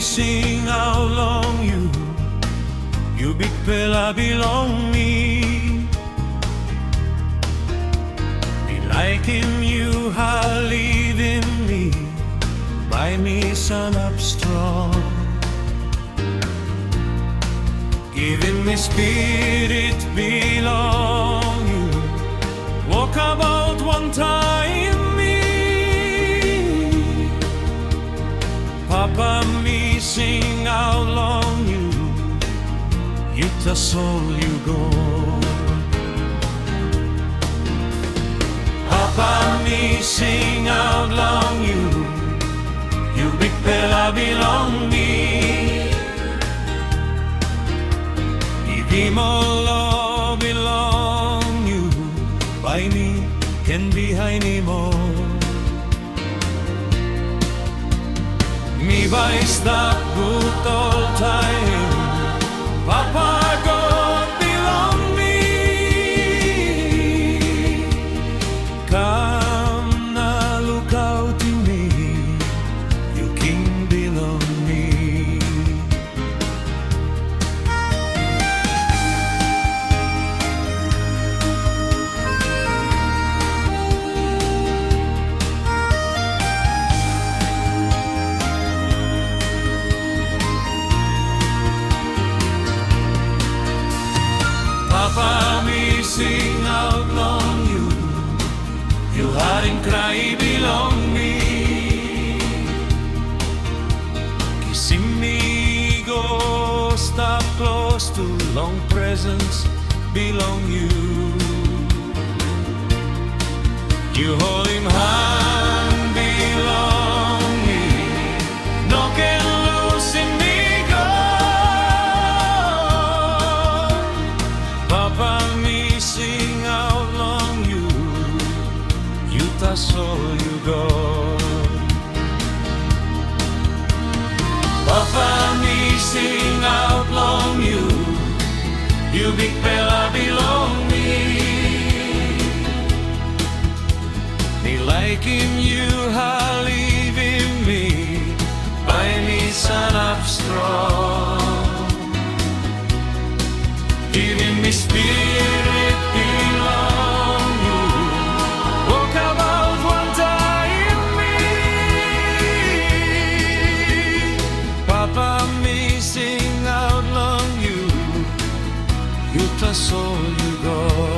sing out long you Bikpela bilong me. Laikim you halivim me, by me sanap strong. Givim me spirit belong you, Wokabaut wantaim me. Papa me sing out long you tasol you go. Papa me sing out long you Bikpela bilong me. Givim all belong you, by me can bihainim me by stap good oltaim. Papa God belong me. Come na lukautim me, you king belong me. Papa me sing out long you harim krai belong me. Kisim me go stap klostu, long presence belong you. You holim harim belong me. Noken lusim me go. Papa me sing out long you tasol you go. Papa me sing out long you Bikpela belong me. Me laikim you halivim me, by me sanap strong. Givim me spirit belong you, Wokabaut wantaim me. Papa me sing out long you tasol you go.